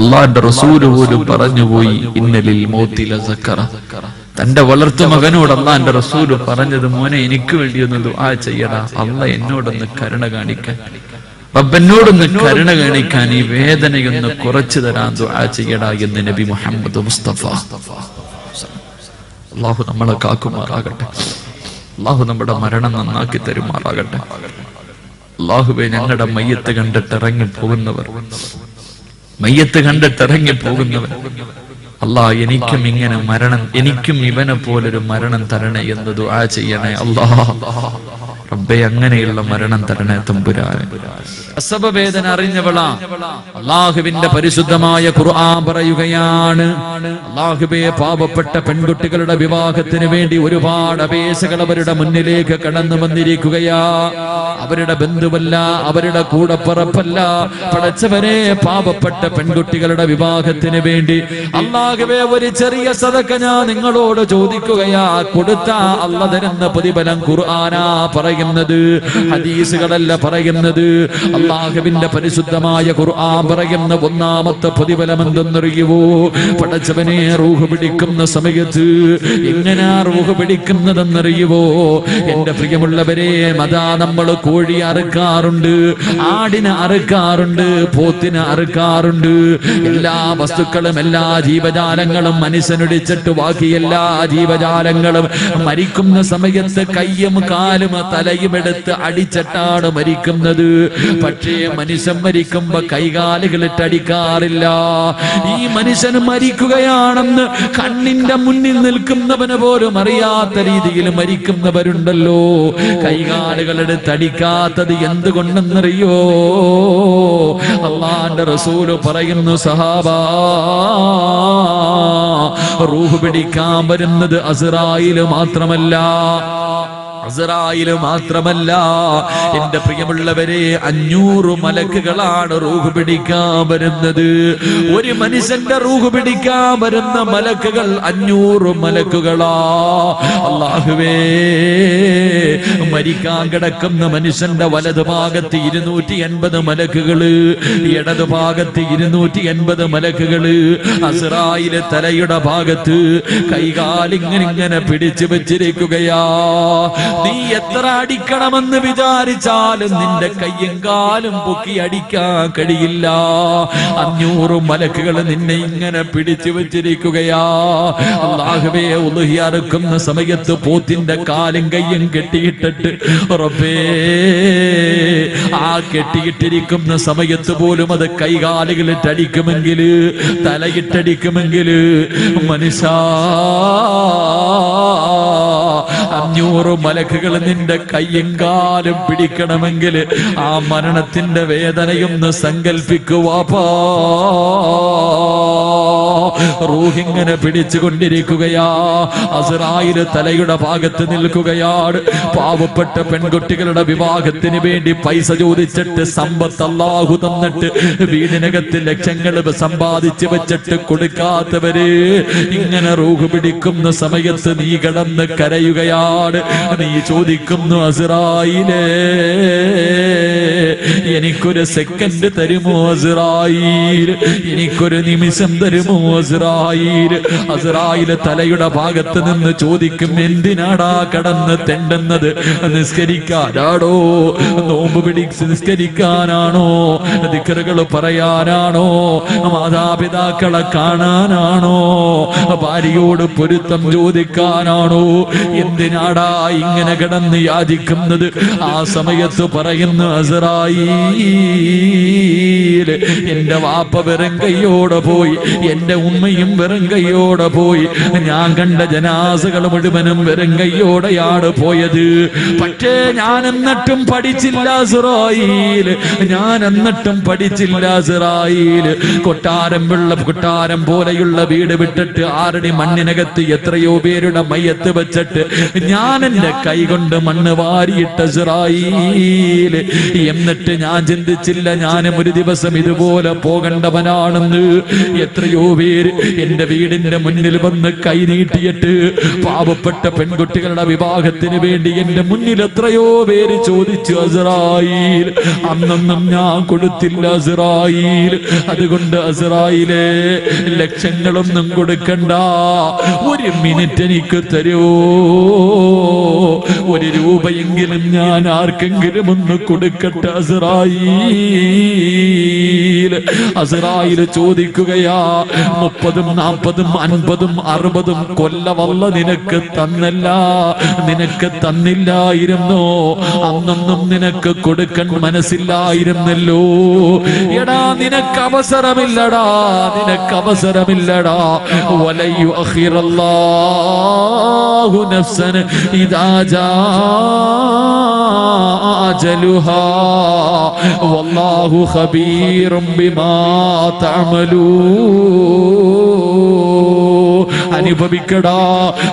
A: അല്ലാഹുവിന്റെ റസൂൽ പോലും പറഞ്ഞുപോയി, ഇന്നലിൽ മൗതി ലസക്കറ. തന്റെ വളർത്തു മകനോട് അല്ലാഹുവിന്റെ റസൂൽ പറഞ്ഞത്, മോനെ എനിക്ക് വേണ്ടി ഒന്ന് ദുആ ചെയ്യടാ, അല്ലാഹ് എന്നോടൊന്ന് കരുണ കാണിക്കാൻ, റബ്ബനോടൊന്ന് കരുണ കാണിക്കാൻ, ഈ വേദനയൊന്ന് കുറച്ചു തരാൻ ദുആ ചെയ്യടാ എന്ന് നബി മുഹമ്മദ് മുസ്തഫ. അല്ലാഹു നമ്മളെ കാക്കുമാറാകട്ടെ, അല്ലാഹു നമ്മുടെ മരണം നന്നാക്കി തരുമാറാകട്ടെ. അല്ലാഹുവേ, ഞങ്ങളുടെ മയ്യത്ത് കണ്ടിട്ട് ഇറങ്ങി പോകുന്നവർ, മയ്യത്ത് കണ്ടിട്ട് ഇറങ്ങി പോകുന്നവർ, അല്ലാഹ് എനിക്കും ഇങ്ങനെ മരണം, എനിക്കും ഇവനെ പോലൊരു മരണം തരണേ എന്ന് ദുആ ചെയ്യണേ അല്ലാഹ്. റബ്ബേ, അങ്ങനെയുള്ള മരണം തരണേ തമ്പുരാനെ. പ്രസവവേദന അറിഞ്ഞവളാ അല്ലാഹുവിന്റെ പരിശുദ്ധമായ ഖുർആൻ പറയുകയാണ്. അല്ലാഹുവേ, പാവപ്പെട്ട പെൺകുട്ടികളുടെ വിവാഹത്തിന് വേണ്ടി ഒരുപാട് അപേക്ഷകൾ അവരുടെ മുന്നിലേക്ക് കടന്നു വന്നിരിക്കുകയാ. അവരുടെ ബന്ധുവല്ല, അവരുടെ കൂടപ്പുറപ്പല്ല. പടച്ചവനെ, പാവപ്പെട്ട പെൺകുട്ടികളുടെ വിവാഹത്തിന് വേണ്ടി അല്ലാഹുവേ ഒരു ചെറിയ സദഖ ഞാൻ നിങ്ങളോട് ചോദിക്കുകയാ. കൊടുത്ത അല്ലാഹു തരുന്ന പ്രതിഫലം ഖുർആനാ പറയുന്നത്, ഹദീസുകളല്ല പറയുന്നത്. അല്ലാഹുവിന്റെ പരിശുദ്ധമായ ഖുർആൻ പറയുന്ന ഒന്നാമത്തെ പ്രതിഫലം എന്തെന്നറിയുവോ? പടച്ചവനെ, റൂഹ് പിടിക്കുന്ന സമയത്ത് എങ്ങനാ റൂഹ് പിടിക്കുന്നതെന്നറിയുവോ? എന്റെ പ്രിയമുള്ളവരെ, മതാ നമ്മൾ കോഴി അറുക്കാറുണ്ട്, ആടിനെ അറുക്കാറുണ്ട്, പോത്തിനെ അറുക്കാറുണ്ട്. എല്ലാ വസ്തുക്കളും, എല്ലാ ജീവജാലങ്ങളും മനുഷ്യനൊടിച്ചിട്ട് ബാക്കി എല്ലാ ജീവജാലങ്ങളും മരിക്കുന്ന സമയത്ത് കയ്യും കാലും തലയും എടുത്ത് അടിച്ചിട്ടാണ് മരിക്കുന്നത്. പക്ഷേ മനുഷ്യൻ മരിക്കുമ്പോ കൈകാലുകളിട്ട് അടിക്കാറില്ല. ഈ മനുഷ്യൻ മരിക്കുകയാണെന്ന് കണ്ണിന്റെ മുന്നിൽ നിൽക്കുന്നവന് പോലും അറിയാത്ത രീതിയിൽ മരിക്കുന്നവരുണ്ടല്ലോ. കൈകാലുകളെടുത്ത് അടിക്കാത്തത് എന്തുകൊണ്ടെന്നറിയോ? അല്ലാഹുവിന്റെ റസൂല് പറയുന്നു, സഹാബാ, റൂഹ് പിടിക്കാൻ വരുന്നത് അസ്റായീൽ മാത്രമല്ല, എന്റെ പ്രിയമുള്ളവരെ, 500 മലക്കുകളാണ് റൂഹ് പിടിക്കാൻ വരുന്നത്. ഒരു മനുഷ്യന്റെ റൂഹ് പിടിക്കാൻ വരുന്ന മലക്കുകൾ 500 മലക്കുകളാ. അല്ലാഹുവേ, മരിക്കാൻ കിടക്കുന്ന മനുഷ്യന്റെ വലതുഭാഗത്ത് 280 മലക്കുകള്, ഇടതുഭാഗത്ത് 280 മലക്കുകള്. അസ്റായീൽ തലയുടെ ഭാഗത്ത് കൈകാലിങ്ങനെ പിടിച്ചു വെച്ചിരിക്കുകയാ. നീ എത്ര അടിക്കണമെന്ന് വിചാരിച്ചാലും നിന്റെ കയ്യും കാലും പൊക്കി അടിക്കാൻ കഴിയില്ല. 500 മലക്കുകൾ നിന്നെ ഇങ്ങനെ പിടിച്ചു വെച്ചിരിക്കുകയാ. അല്ലാഹുവേ, ഉളുഹി അറുക്കുന്ന സമയത്ത് പോത്തിന്റെ കാലും കയ്യും കെട്ടിയിട്ടിട്ട്, റബ്ബേ, ആ കെട്ടിയിട്ടിരിക്കുന്ന സമയത്ത് പോലും അത് കൈകാലുകളിട്ടടിക്കുമെങ്കിൽ, തലയിട്ടടിക്കുമെങ്കിൽ, മനുഷ്യ, 500 മലക്കുകൾ നിന്റെ കയ്യും കാലും പിടിക്കണമെങ്കിൽ ആ മരണത്തിന്റെ വേദനയൊന്ന് സങ്കൽപ്പിക്കുവാപ്പാ. റൂഹിങ്ങനെ പിടിച്ചുകൊണ്ടിരിക്കുകയാ. അസ്റായീൽ തലയുടെ ഭാഗത്ത് നിൽക്കുകയാണ്. പാവപ്പെട്ട പെൺകുട്ടികളുടെ വിവാഹത്തിന് വേണ്ടി പൈസ ചോദിച്ചിട്ട്, സമ്പത്ത് അല്ലാഹു തന്നിട്ട് വീടിനകത്ത് ലക്ഷങ്ങൾ സമ്പാദിച്ചു വെച്ചിട്ട് കൊടുക്കാത്തവര് ഇങ്ങനെ റൂഹ് പിടിക്കുന്ന സമയത്ത് നീ കിടന്ന് കരയുകയാണ്. നീ ചോദിക്കുന്നു, അസ്റായീലേ, എനിക്കൊരു സെക്കൻഡ് തരുമോ അസ്റായീൽ? എനിക്കൊരു നിമിഷം തരുമോ അസ്റായീൽ? അസ്റായീൽ തലയുടെ ഭാഗത്ത് നിന്ന് ചോദിക്കും, എന്തിനാടാ കടന്ന് തെണ്ടുന്നത്? നിസ്കരിക്കാനാണോ? നോമ്പ് പിടിച്ച് നിസ്കരിക്കാനാണോ? ദിക്റുകൾ പറയാനാണോ? മാതാപിതാക്കളെ കാണാനാണോ? ഭാര്യയോട് പൊരുത്തം ചോദിക്കാനാണോ? എന്തിനാടാ ഇങ്ങനെ കിടന്ന് യാചിക്കുന്നത്? ആ സമയത്ത് പറയുന്നു, അസ്റായീൽ, എന്റെ വാപ്പ വെറും കൈയോടെ പോയി, എന്റെ ഉമ്മയും വെറും കൈയോടെ പോയി, ഞാൻ കണ്ട ജനാസകൾ മുഴുവനും വെറും കൈയോടെയാണ് പോയത്. പക്ഷേ ഞാൻ എന്നിട്ടും പഠിച്ചില്ല അസ്റായീൽ, ഞാൻ എന്നിട്ടും പഠിച്ചില്ല അസ്റായീൽ. കൊട്ടാരം പോലെയുള്ള വീട് വിട്ടിട്ട് 6 അടി മണ്ണിനകത്ത് എത്രയോ പേരുടെ മയ്യത്ത് വെച്ചിട്ട് ഞാൻ എന്റെ കൈ കൊണ്ട് മണ്ണ് വാരിയിട്ട അസ്റായീൽ. എന്നിട്ട് ഞാൻ ചിന്തിച്ചില്ല ഞാനും ഒരു ദിവസം ഇതുപോലെ പോകേണ്ടവനാണെന്ന്. എത്രയോ പേര് എന്റെ വീടിന്റെ മുന്നിൽ വന്ന് കൈ നീട്ടിയിട്ട്, പാവപ്പെട്ട പെൺകുട്ടികളുടെ വിവാഹത്തിന് വേണ്ടി എന്റെ മുന്നിൽ എത്രയോ പേര് ചോദിച്ചു അസ്റായീൽ. അന്നൊന്നും ഞാൻ കൊടുത്തില്ല അസ്റായീൽ. അതുകൊണ്ട് അസ്റായീലേ, ലക്ഷങ്ങളൊന്നും കൊടുക്കണ്ട, 1 മിനിറ്റ് എനിക്ക് തരൂ. 1 രൂപയെങ്കിലും ഞാൻ ആർക്കെങ്കിലും ഒന്ന് കൊടുക്കട്ടെ അസ്റായീൽ. അസ്റായീൽ ചോദിക്കുകയാ, 30, 40, 50, 60 കൊല്ലവല്ല നിനക്ക് തന്നല്ല, നിനക്ക് തന്നില്ലായിരുന്നോ? അന്നൊന്നും നിനക്ക് കൊടുക്കാൻ മനസ്സില്ലായിരുന്നല്ലോ. എടാ, നിനക്ക് അവസരമില്ലടാ, നിനക്ക് അവസരമില്ലടാ. വലയു അഖിറല്ലാഹു നഫ്സൻ ഇദാ ജാ അജലുഹാ വല്ലാഹു ഖബീറും ബിമാ തഅമലൂൻ. അനുഭവിക്കടാ,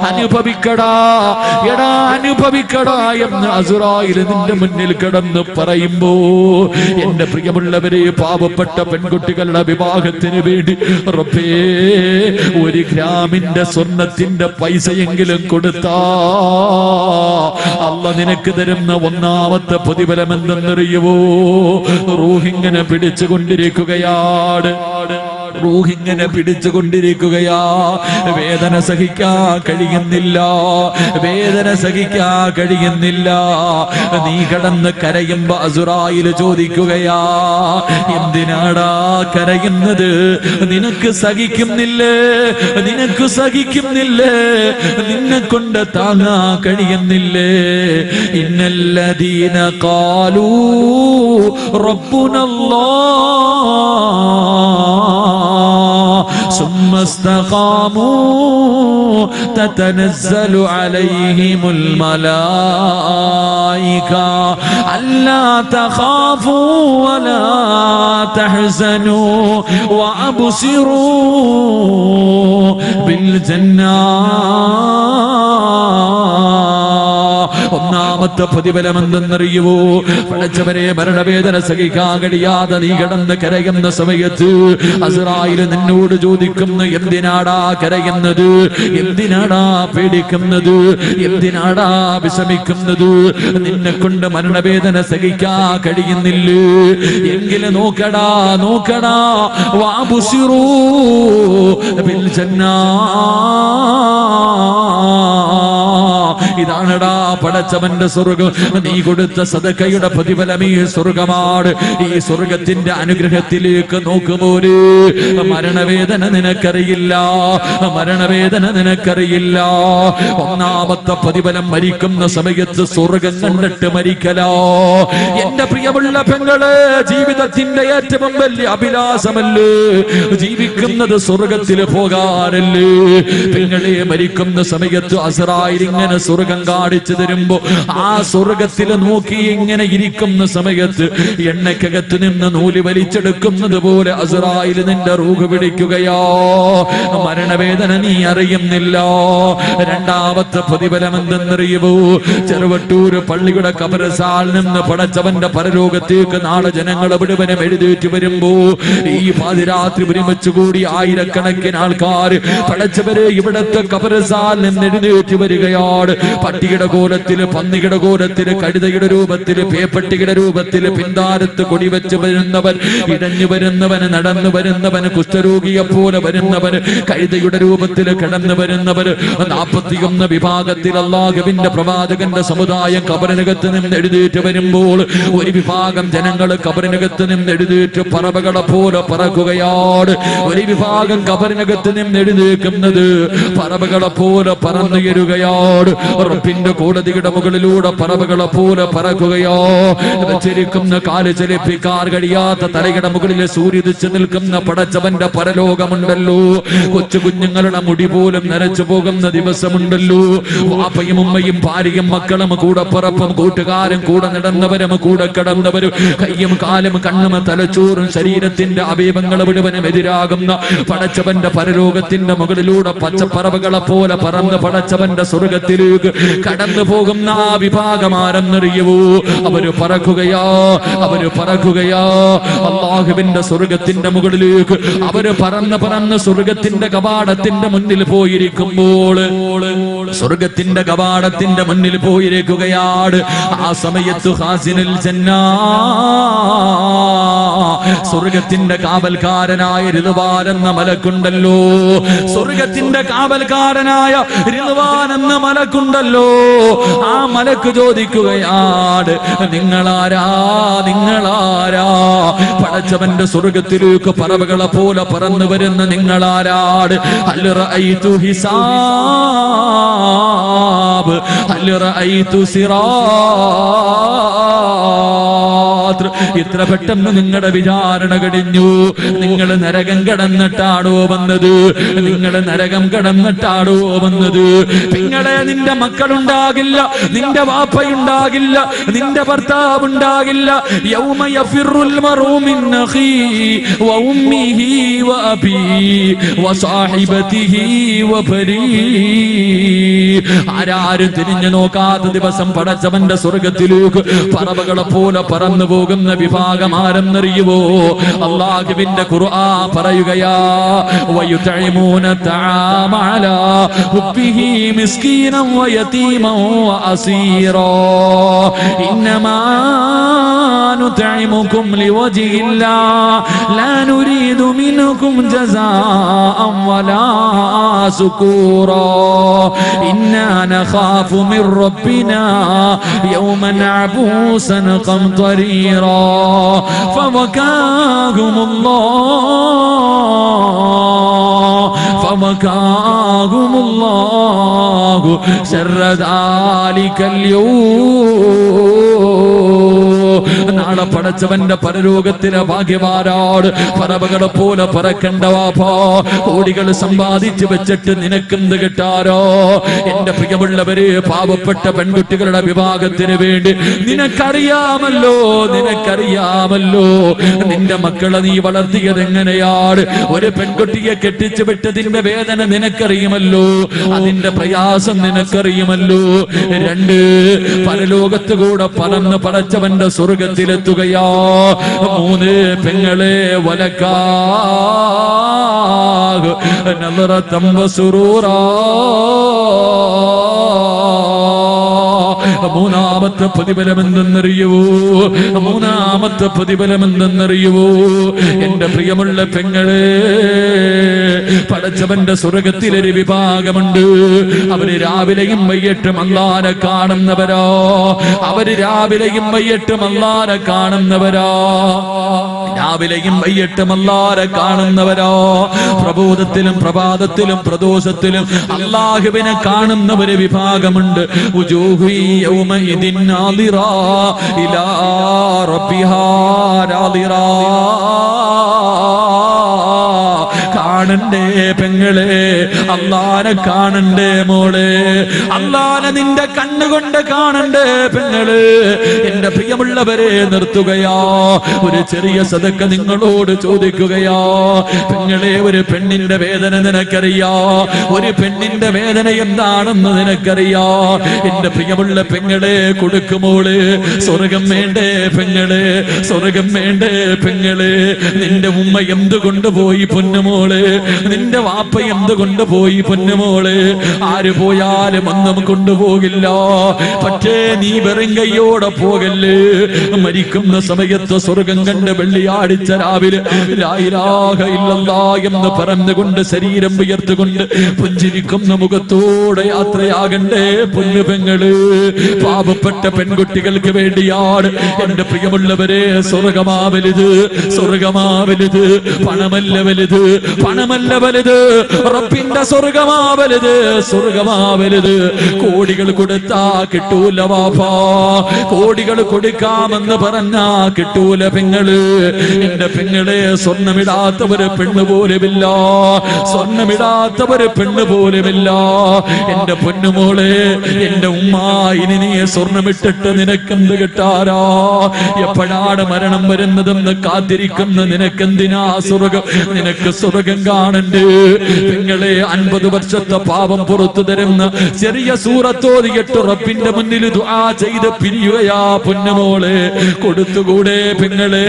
A: അനുഭവിക്കടാ, എടാ അനുഭവിക്കടാ എന്ന് അസ്റായിൽ നിന്റെ മുന്നിൽ കിടന്ന് പറയുമ്പോ, എന്റെ പ്രിയമുള്ളവരെ, പാവപ്പെട്ട പെൺകുട്ടികളുടെ വിവാഹത്തിന് വേണ്ടി റബ്ബേ 1 ഗ്രാമിന്റെ സ്വർണത്തിന്റെ പൈസയെങ്കിലും കൊടുത്താ അല്ലാഹ് നിനക്ക് തരുന്ന ഒന്നാമത്തെ പ്രതിഫലം എന്തെന്നറിയുവോ? റൂഹിങ്ങനെ പിടിച്ചുകൊണ്ടിരിക്കുകയാണ്, റൂഹിങ്ങനെ പിടിച്ചുകൊണ്ടിരിക്കുകയാ. വേദന സഹിക്കാൻ കഴിയുന്നില്ല, വേദന സഹിക്കാൻ കഴിയുന്നില്ല. നീ കിടന്ന് കരയുമ്പോ അസ്റായിൽ ചോദിക്കുകയാ, എന്തിനാടാ കരയുന്നത്? നിനക്ക് സഹിക്കുന്നില്ലേ? നിനക്ക് സഹിക്കുന്നില്ലേ? നിന്നെ കൊണ്ട് താങ്ങാൻ കഴിയുന്നില്ലേ? ഇന്നല്ലദീന ഖാലൂ റബ്ബുനല്ലാഹ് ثم استقاموا تتنزل عليهم الملائكة ألا تخافوا ولا تحزنوا وأبصروا بالجنة. ഒന്നാമത്തെ പ്രതിഫലം എന്തെന്നറിയുവോ? പടച്ചവരെ, മരണവേദന സഹിക്കാൻ കഴിയാതെ നീ കിടന്ന് കരയുന്ന സമയത്ത് അസ്റായിൽ നിന്നോട് ചോദിക്കുന്നു, എന്തിനാടാ കരയുന്നത്? എന്തിനാടാ പേടിക്കുന്നത്? എന്തിനാടാ വിഷമിക്കുന്നത്? നിന്നെ കൊണ്ട് മരണവേദന സഹിക്കാൻ കഴിയുന്നില്ലേ? എങ്കിലും നോക്കടാ, നോക്കടാ, വഅബ്ശിറൂ ബിൽ ജന്നാ. ഇതാണടാ പടച്ചവന്റെ സ്വർഗം. നീ കൊടുത്ത സദഖയുടെ പ്രതിഫലം ഈ സ്വർഗമാണ്. ഈ സ്വർഗത്തിന്റെ അനുഗ്രഹത്തിലേക്ക് നോക്കുമോര്. മരണവേദന നിനക്കറിയില്ല, മരണവേദന നിനക്കറിയില്ല. ഒന്നാമത്തെ പ്രതിഫലം മരിക്കുന്ന സമയത്ത് സ്വർഗം കണ്ടിട്ട് മരിക്കലോ. എന്റെ പ്രിയമുള്ള പെങ്ങളെ, ജീവിതത്തിന്റെ ഏറ്റവും വലിയ അഭിലാഷമല്ലേ ജീവിക്കുന്നത് സ്വർഗത്തിൽ പോകാനല്ലേ? പെങ്ങളെ, മരിക്കുന്ന സമയത്ത് അസ്റായിൽ ഇങ്ങനെ സ്വർഗം കാണിച്ചു തരുമ്പോ ആ സ്വർഗത്തിൽ നോക്കി ഇങ്ങനെ ഇരിക്കുന്ന സമയത്ത് എണ്ണക്കകത്ത് നിന്ന് നൂല് വലിച്ചെടുക്കുന്നത് പോലെ അസ്റായിൽ നിന്റെ റൂഹ് പിടിക്കുകയോ. മരണവേദന നീ അറിയുന്നില്ല. രണ്ടാമത്തെ പ്രതിഫലം എന്തെന്നറിയുമോ? ചെറുവട്ടൂര് പള്ളിയുടെ ഖബർസ്ഥാനിൽ നിന്ന് പടച്ചവന്റെ പരലോകത്തേക്ക് നാളെ ജനങ്ങൾ മുഴുവനും എഴുന്നേറ്റ് വരുമ്പോ ഈ പാതിരാത്രി ഒരുമിച്ച് കൂടി ആയിരക്കണക്കിന് ആൾക്കാർ പടച്ചവരെ ഇവിടത്തെ ഖബർസ്ഥാനിൽ നിന്ന് എഴുന്നേറ്റ് വരികയാണ്. പട്ടിയുടെ കോലത്തില്, പന്നിയുടെ കോലത്തില്, കഴുതയുടെ രൂപത്തില്, പേപ്പട്ടിയുടെ രൂപത്തില്, പിന്താരത്ത് കൊടിവെച്ച് വരുന്നവൻ, ഇടഞ്ഞു വരുന്നവന്, നടന്നു വരുന്നവന്, കുഷ്ഠരോഗിയെ പോലെ വരുന്നവന്, കഴുതയുടെ രൂപത്തില് കിടന്നു വരുന്നവര്, 41 വിഭാഗത്തിൽ അല്ലാഹുവിന്റെ പ്രവാചകന്റെ സമുദായം ഖബറിനകത്ത് നിന്ന് എഴുന്നേറ്റ് വരുമ്പോൾ ഒരു വിഭാഗം ജനങ്ങൾ ഖബറിനകത്ത് നിന്ന് എഴുന്നേറ്റ് പറവകളെ പോലെ പറക്കുകയാണ്. ഒരു വിഭാഗം ഖബറിനകത്ത് നിന്ന് എഴുന്നേൽക്കുന്നത് പറവകളെ പോലെ പറന്നുയരുകയാണ്. റബ്ബിന്റെ കോടതിയുടെ മുകളിലൂടെ പറവകളെ പോലെ പറക്കുകയോ. വെച്ചിരിക്കുന്ന കാല് ചലിപ്പിക്കാൻ കഴിയാത്ത തലയുടെ മുകളിൽ സൂര്യദിച്ച് നിൽക്കുന്ന പടച്ചവന്റെ പരലോകമുണ്ടല്ലോ. കൊച്ചു കുഞ്ഞുങ്ങളുടെ മുടി പോലും നരച്ചു പോകുന്ന ദിവസമുണ്ടല്ലോ. വാപ്പയും ഉമ്മയും ഭാര്യയും മക്കളും കൂടപ്പുറപ്പും കൂട്ടുകാരും കൂടെ നടന്നവരും കൂടെ കിടന്നവരും കയ്യും കാലും കണ്ണും തലച്ചോറും ശരീരത്തിന്റെ അവയവങ്ങൾ മുഴുവനും എതിരാകുന്ന പടച്ചവന്റെ പരലോകത്തിന്റെ മുകളിലൂടെ പച്ചപ്പറവകളെ പോലെ പറന്ന് പടച്ചവന്റെ സ്വർഗത്തിലേക്ക് കടന്നു പോകുന്ന ആ വിഭാഗമാരെന്നറിയുവോ? അവര് പറക്കുകയാ, അവര് പറക്കുകയാ. അല്ലാഹുവിന്റെ സ്വർഗത്തിന്റെ മുകളിലേക്ക് അവര് പറന്ന് പറന്ന് സ്വർഗത്തിന്റെ കവാടത്തിന്റെ മുന്നിൽ പോയിരിക്കുമ്പോൾ, സ്വർഗത്തിന്റെ കവാടത്തിന്റെ മുന്നിൽ പോയിരിക്കുകയാണ്. ആ സമയത്ത് ഖാസിനുൽ ജന്നാ, സ്വർഗത്തിന്റെ കാവൽക്കാരനായ റിദ്വാൻ എന്ന മലക്കുണ്ടല്ലോ, സ്വർഗത്തിന്റെ കാവൽക്കാരനായ റിദ്വാൻ എന്ന മലക്കുണ്ടല്ലോ. ആ മലക്ക് ചോദിക്കുകയാണ്, നിങ്ങളാരാ, നിങ്ങളാരാ? പടച്ചവന്റെ സ്വർഗത്തിലേക്ക് പറവകളെ പോലെ പറന്നു വരുന്ന നിങ്ങളാരാട്? ഹൽ റഅയ്തു ഹിസാബ്, ഹൽ റഅയ്തു സിറാത്ത്. ഇത്ര പെട്ടെന്ന് നിങ്ങളുടെ വിചാരണ കഴിഞ്ഞു. നിങ്ങൾ നരകം കടന്നിട്ടാണോ വന്നത്? നിങ്ങൾ നരകം കടന്നിട്ടാണോ വന്നത്? നിങ്ങളെ നിന്റെ മക്കളുണ്ടാകില്ല, നിന്റെ വാപ്പയുണ്ടാകില്ല, നിന്റെ ഭർത്താവ് ഉണ്ടാകില്ല. യൗമ യഫിറുൽ മർഉ മിൻ അഖീഹി വ ഉമ്മിഹി വ അബീഹി വ സാഹിബതിഹി വ ബനീഹി. ആരാരും തിരിഞ്ഞു നോക്കാത്ത ദിവസം പടച്ചവന്റെ സ്വർഗത്തിലേക്ക് പറവകളെ പോലെ പറന്നു പോകുന്ന വിഭാഗം ആരെന്നറിയുവോ? അല്ലാഹുവിന്റെ ഖുർആൻ പറയുകയാ, വയുതഇമൂന തആമ അലാ ഹുബ്ബിഹി മിസ്കീനൻ വയതീമൻ വഅസീറാ ഇന്നമാ നുതഇമുകും ലിവജ്ഹില്ലാഹ് ലാ നുരീദു മിൻകും ജസാഅൻ വലാ ശുകൂറാ ഇന്നാ നഖാഫു മിർ റബ്ബിനാ യൗമൻ അബൂസൻ ഖംതരീറാ ഫവകാഹുമുല്ലാഹു ശർറ ദാലികൽ നാളെ പടച്ചവന്റെ പരലോകത്തിലെ ഭാഗ്യവാരാട് പറവകളെ പോലെ പറക്കണ്ട വാപ്പാ. കോടികൾ സമ്പാദിച്ചു വെച്ചിട്ട് നിനക്കെന്ത് കിട്ടാരോ? എന്റെ പ്രിയമുള്ളവരെ, പാവപ്പെട്ട പെൺകുട്ടികളുടെ വിഭാഗത്തിന് വേണ്ടി നിനക്കറിയാമല്ലോ, നിന്റെ മക്കളെ നീ വളർത്തിയത് എങ്ങനെയാണ്? ഒരു പെൺകുട്ടിയെ കെട്ടിച്ചു വിട്ടതിന്റെ വേദന നിനക്കറിയുമല്ലോ, അതിന്റെ പ്രയാസം നിനക്കറിയുമല്ലോ. രണ്ട്, പരലോകത്ത് കൂടെ പറന്ന് പടച്ചവന്റെ സ്വർഗത്തിലെത്തുകയാ. മൂന്ന്, പെങ്ങളെ വലക്കാ നളറതം വസുറൂറാ. മൂന്നാമത്തെ പ്രതിഫലം എന്തെന്നറിയുവോ? മൂന്നാമത്തെ പ്രതിഫലം എന്തെന്നറിയുവോ? എന്റെ പ്രിയമുള്ള പെങ്ങളെ, പടച്ചവന്റെ സ്വർഗത്തിലൊരു വിഭാഗമുണ്ട്. അവര് രാവിലെയും വൈകിട്ടും അല്ലാഹനെ കാണുന്നവരോ. അവര് രാവിലെയും വൈകിട്ടും അല്ലാഹനെ കാണുന്നവരോ. രാവിലെയും വൈകിട്ടും അല്ലാഹനെ കാണുന്നവരോ. പ്രബോധത്തിലും പ്രഭാതത്തിലും പ്രദോഷത്തിലും അല്ലാഹുവിനെ കാണുന്ന ഒരു വിഭാഗമുണ്ട്. യൗമഇദിൻ നാദിറാ ഇലാ റബ്ബിഹാ നാദിറാ. കാണണ്ടേ പെങ്ങളെ, അല്ലാഹനെ കാണണ്ടേ മോളെ, അല്ലാഹനെ നിന്റെ കണ്ണുകൊണ്ട് കാണണ്ടേ പെങ്ങളെ. എന്റെ പ്രിയമുള്ളവരെ, നിർത്തുകയാ. ഒരു ചെറിയ സദക്ക നിങ്ങളോട് ചോദിക്കുകയാ. പെങ്ങളെ, ഒരു പെണ്ണിന്റെ വേദന നിനക്കറിയാ? ഒരു പെണ്ണിന്റെ വേദന എന്താണെന്ന് നിനക്കറിയാ? എന്റെ പ്രിയമുള്ള പെങ്ങളെ, കൊടുക്കുമോള്. സ്വർഗം വേണ്ടേ പെങ്ങളെ? സ്വർഗം വേണ്ടേ പെങ്ങളെ? നിന്റെ ഉമ്മ എന്തുകൊണ്ട് പോയി പൊന്നുമോള്? നിന്റെ വാപ്പ എന്തുകൊണ്ട് പോയി പൊന്നുമോള്? ആര് പോയാലും ഒന്നും കൊണ്ടുപോകില്ല. പക്ഷേ നീ വെറും കൈയോടെ പോകല്ലേ. മരിക്കുന്ന സമയത്ത് സ്വർഗം കണ്ട് വെള്ളിയാഴ്ച രാവിലെ ലാ ഇലാഹ ഇല്ലല്ലാഹ് എന്ന് പറഞ്ഞുകൊണ്ട് ശരീരം ഉയർത്തുകൊണ്ട് പുഞ്ചിരിക്കുന്ന മുഖത്തോടെ യാത്രയാകണ്ടേ പൊന്നു പെങ്ങള്. പാവപ്പെട്ട പെൺകുട്ടികൾക്ക് വേണ്ടിയാണ് എന്റെ പ്രിയമുള്ളവരെ സ്വർഗമാ വലുത്, സ്വർഗമാ വലുത്. പണമല്ല വലുത്, പണമല്ല വലുത്. റബ്ബിന്റെ സ്വർഗമാ വലുത്, സ്വർഗമാ വലുത്. കോടികൾ കൊടുത്താ കിട്ടൂല വാപ്പാ. കോടികൾ കൊടുക്കാമെന്ന് പറഞ്ഞാ കിട്ടൂല പെങ്ങള്. എന്റെ പെങ്ങളെ, സ്വർണ്ണമിടാത്തവര് പെണ്ണ് പോലുമില്ല, സ്വർണ്ണമിടാത്തവര് പെണ്ണ് പോലുമില്ല. എന്റെ പൊന്നുമോളെ, എന്റെ ഉമ്മ, ഇനി നീ സ്വർണ്ണമിട്ടിട്ട് നിനക്കെന്ത് കിട്ടാരാ? എപ്പോഴാണ് മരണം വരുന്നതെന്ന് കാത്തിരിക്കുന്ന നിനക്കെന്തിനാ സ്വർഗം? നിനക്ക് സ്വർഗം കാണണ്ടേ പെങ്ങളെ? 50 വർഷത്തെ പാപം പുറത്തു തരുന്ന ചെറിയ സൂറത്തോതിയിട്ട് റബ്ബിന്റെ മുന്നിൽ ദുആ ചെയ്ത് പിരിയുകയാ പൊന്നുമോളെ. കൊടുത്തുകൂടെ പെങ്ങളെ?